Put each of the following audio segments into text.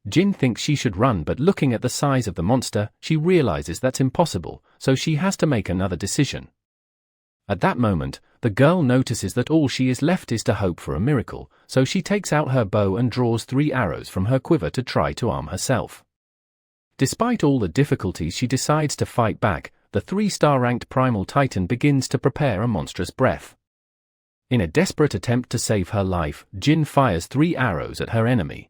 Jin thinks she should run, but looking at the size of the monster, she realizes that's impossible, so she has to make another decision. At that moment, the girl notices that all she is left is to hope for a miracle, so she takes out her bow and draws 3 arrows from her quiver to try to arm herself. Despite all the difficulties, she decides to fight back. The 3-star ranked primal titan begins to prepare a monstrous breath. In a desperate attempt to save her life, Jin fires 3 arrows at her enemy.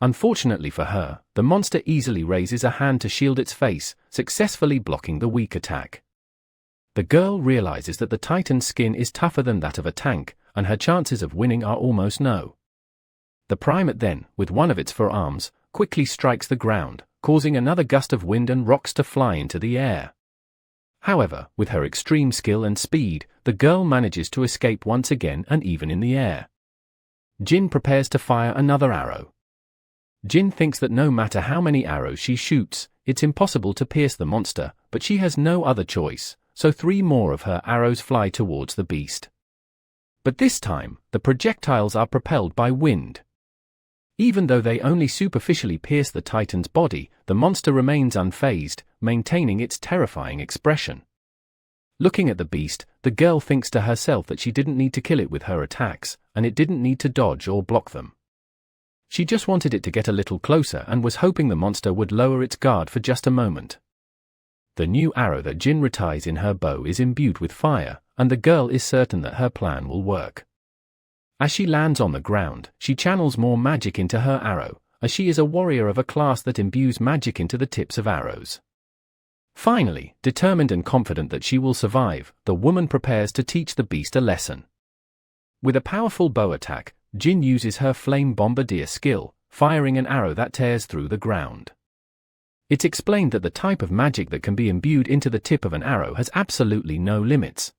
Unfortunately for her, the monster easily raises a hand to shield its face, successfully blocking the weak attack. The girl realizes that the titan's skin is tougher than that of a tank, and her chances of winning are almost no. The primate then, with one of its forearms, quickly strikes the ground, causing another gust of wind and rocks to fly into the air. However, with her extreme skill and speed, the girl manages to escape once again and even in the air. Jin prepares to fire another arrow. Jin thinks that no matter how many arrows she shoots, it's impossible to pierce the monster, but she has no other choice, so 3 more of her arrows fly towards the beast. But this time, the projectiles are propelled by wind. Even though they only superficially pierce the titan's body, the monster remains unfazed, maintaining its terrifying expression. Looking at the beast, the girl thinks to herself that she didn't need to kill it with her attacks, and it didn't need to dodge or block them. She just wanted it to get a little closer and was hoping the monster would lower its guard for just a moment. The new arrow that Jin retires in her bow is imbued with fire, and the girl is certain that her plan will work. As she lands on the ground, she channels more magic into her arrow, as she is a warrior of a class that imbues magic into the tips of arrows. Finally, determined and confident that she will survive, the woman prepares to teach the beast a lesson. With a powerful bow attack, Jin uses her flame bombardier skill, firing an arrow that tears through the ground. It's explained that the type of magic that can be imbued into the tip of an arrow has absolutely no limits.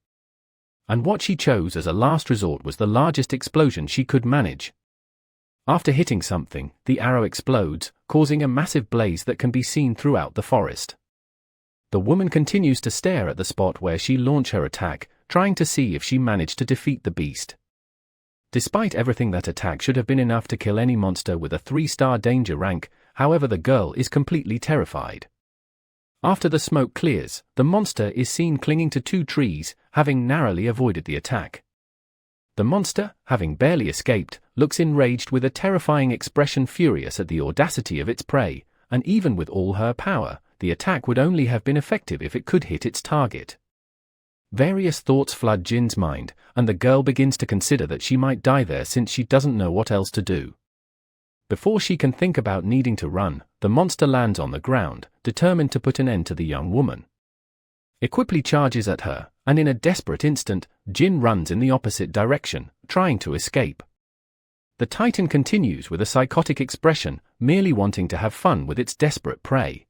And what she chose as a last resort was the largest explosion she could manage. After hitting something, the arrow explodes, causing a massive blaze that can be seen throughout the forest. The woman continues to stare at the spot where she launched her attack, trying to see if she managed to defeat the beast. Despite everything, that attack should have been enough to kill any monster with a 3-star danger rank, however the girl is completely terrified. After the smoke clears, the monster is seen clinging to 2 trees, having narrowly avoided the attack. The monster, having barely escaped, looks enraged with a terrifying expression, furious at the audacity of its prey, and even with all her power, the attack would only have been effective if it could hit its target. Various thoughts flood Jin's mind, and the girl begins to consider that she might die there since she doesn't know what else to do. Before she can think about needing to run, the monster lands on the ground, determined to put an end to the young woman. It quickly charges at her, and in a desperate instant, Jin runs in the opposite direction, trying to escape. The titan continues with a psychotic expression, merely wanting to have fun with its desperate prey.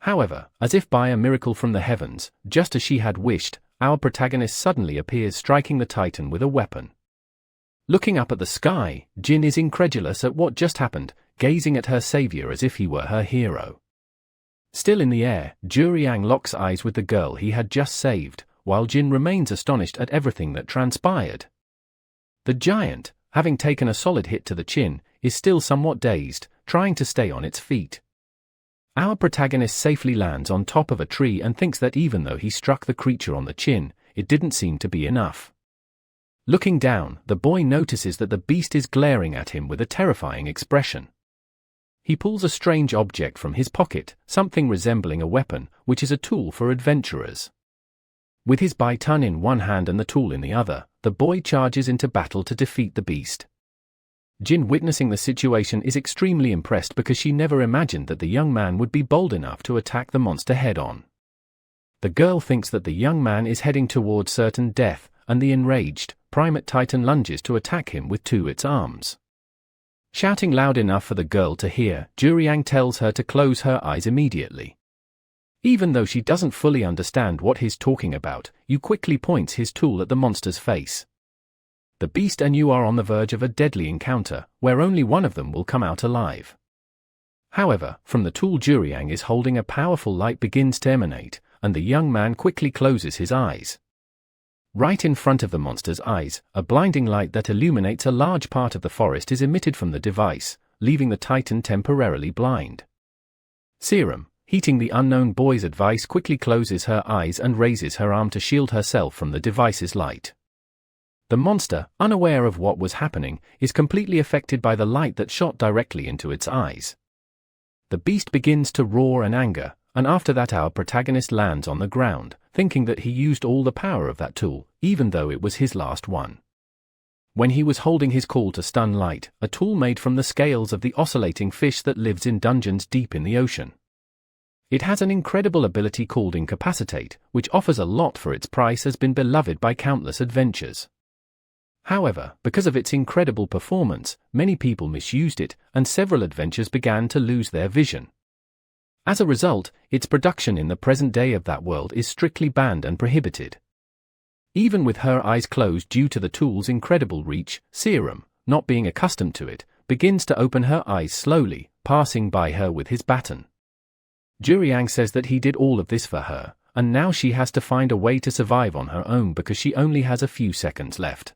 However, as if by a miracle from the heavens, just as she had wished, our protagonist suddenly appears, striking the titan with a weapon. Looking up at the sky, Jin is incredulous at what just happened, gazing at her savior as if he were her hero. Still in the air, Juriang locks eyes with the girl he had just saved, while Jin remains astonished at everything that transpired. The giant, having taken a solid hit to the chin, is still somewhat dazed, trying to stay on its feet. Our protagonist safely lands on top of a tree and thinks that even though he struck the creature on the chin, it didn't seem to be enough. Looking down, the boy notices that the beast is glaring at him with a terrifying expression. He pulls a strange object from his pocket, something resembling a weapon, which is a tool for adventurers. With his baton in one hand and the tool in the other, the boy charges into battle to defeat the beast. Jin, witnessing the situation, is extremely impressed because she never imagined that the young man would be bold enough to attack the monster head-on. The girl thinks that the young man is heading towards certain death, and the enraged, primate titan lunges to attack him with 2 its arms. Shouting loud enough for the girl to hear, Juriang tells her to close her eyes immediately. Even though she doesn't fully understand what he's talking about, Yu quickly points his tool at the monster's face. The beast and you are on the verge of a deadly encounter, where only one of them will come out alive. However, from the tool Juriang is holding, a powerful light begins to emanate, and the young man quickly closes his eyes. Right in front of the monster's eyes, a blinding light that illuminates a large part of the forest is emitted from the device, leaving the Titan temporarily blind. Serum, heeding the unknown boy's advice, quickly closes her eyes and raises her arm to shield herself from the device's light. The monster, unaware of what was happening, is completely affected by the light that shot directly into its eyes. The beast begins to roar in anger, and after that our protagonist lands on the ground, thinking that he used all the power of that tool, even though it was his last one. When he was holding his call to stun light, a tool made from the scales of the oscillating fish that lives in dungeons deep in the ocean. It has an incredible ability called Incapacitate, which offers a lot for its price, has been beloved by countless adventurers. However, because of its incredible performance, many people misused it, and several adventures began to lose their vision. As a result, its production in the present day of that world is strictly banned and prohibited. Even with her eyes closed due to the tool's incredible reach, Serum, not being accustomed to it, begins to open her eyes slowly, passing by her with his baton. Juriang says that he did all of this for her, and now she has to find a way to survive on her own because she only has a few seconds left.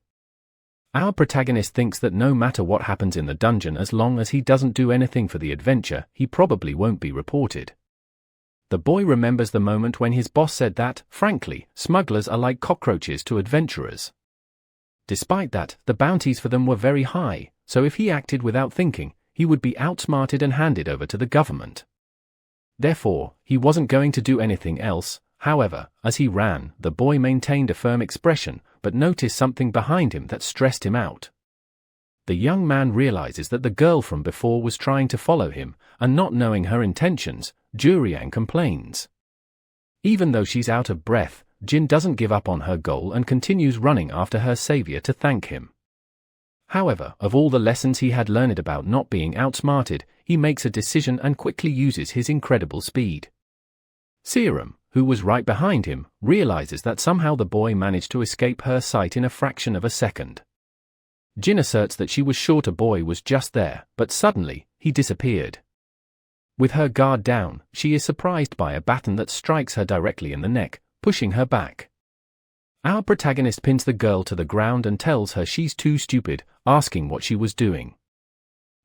Our protagonist thinks that no matter what happens in the dungeon, as long as he doesn't do anything for the adventure, he probably won't be reported. The boy remembers the moment when his boss said that, frankly, smugglers are like cockroaches to adventurers. Despite that, the bounties for them were very high, so if he acted without thinking, he would be outsmarted and handed over to the government. Therefore, he wasn't going to do anything else. However, as he ran, the boy maintained a firm expression, but noticed something behind him that stressed him out. The young man realizes that the girl from before was trying to follow him, and not knowing her intentions, Juriang complains. Even though she's out of breath, Jin doesn't give up on her goal and continues running after her savior to thank him. However, of all the lessons he had learned about not being outsmarted, he makes a decision and quickly uses his incredible speed. Serum, who was right behind him, realizes that somehow the boy managed to escape her sight in a fraction of a second. Jin asserts that she was sure the boy was just there, but suddenly, he disappeared. With her guard down, she is surprised by a baton that strikes her directly in the neck, pushing her back. Our protagonist pins the girl to the ground and tells her she's too stupid, asking what she was doing.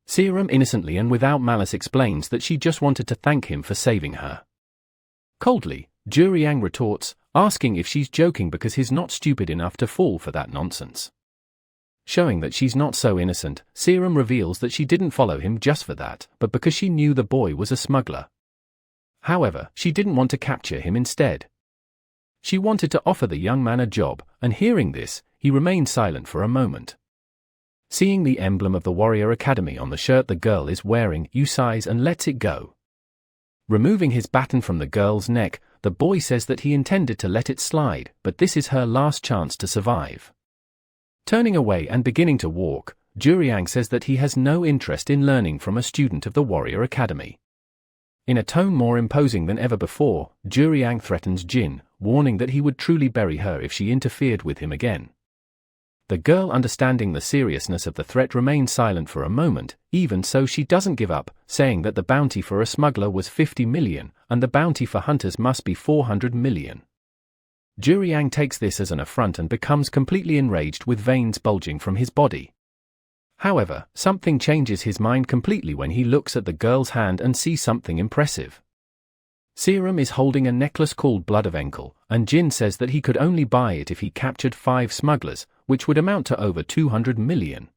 Serum innocently and without malice explains that she just wanted to thank him for saving her. Coldly, Juriang retorts, asking if she's joking because he's not stupid enough to fall for that nonsense. Showing that she's not so innocent, Serum reveals that she didn't follow him just for that, but because she knew the boy was a smuggler. However, she didn't want to capture him instead. She wanted to offer the young man a job, and hearing this, he remained silent for a moment. Seeing the emblem of the Warrior Academy on the shirt the girl is wearing, Yu sighs and lets it go. Removing his baton from the girl's neck, the boy says that he intended to let it slide, but this is her last chance to survive. Turning away and beginning to walk, Juriang says that he has no interest in learning from a student of the Warrior Academy. In a tone more imposing than ever before, Juriang threatens Jin, warning that he would truly bury her if she interfered with him again. The girl, understanding the seriousness of the threat, remains silent for a moment. Even so, she doesn't give up, saying that the bounty for a smuggler was 50 million, and the bounty for hunters must be 400 million. Juriang takes this as an affront and becomes completely enraged with veins bulging from his body. However, something changes his mind completely when he looks at the girl's hand and sees something impressive. Serum is holding a necklace called Blood of Enkel, and Jin says that he could only buy it if he captured 5 smugglers, which would amount to over 200 million.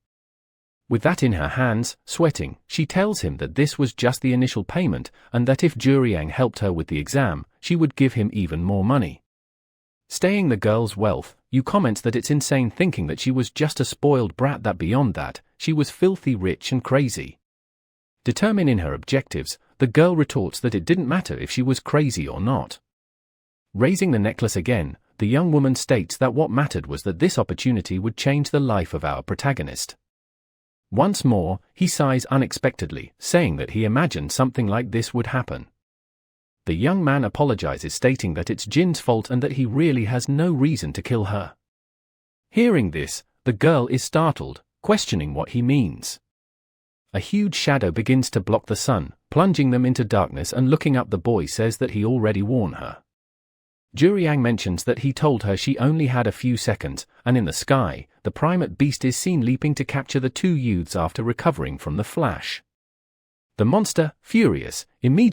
With that in her hands, sweating, she tells him that this was just the initial payment, and that if Juriang helped her with the exam, she would give him even more money. Staying the girl's wealth, Yu comments that it's insane thinking that she was just a spoiled brat, that beyond that, she was filthy rich and crazy. Determined in her objectives, the girl retorts that it didn't matter if she was crazy or not. Raising the necklace again, the young woman states that what mattered was that this opportunity would change the life of our protagonist. Once more, he sighs unexpectedly, saying that he imagined something like this would happen. The young man apologizes, stating that it's Jin's fault and that he really has no reason to kill her. Hearing this, the girl is startled, questioning what he means. A huge shadow begins to block the sun, plunging them into darkness, and looking up, the boy says that he already warned her. Juriang mentions that he told her she only had a few seconds, and in the sky, the primate beast is seen leaping to capture the 2 youths after recovering from the flash. The monster, furious, immediately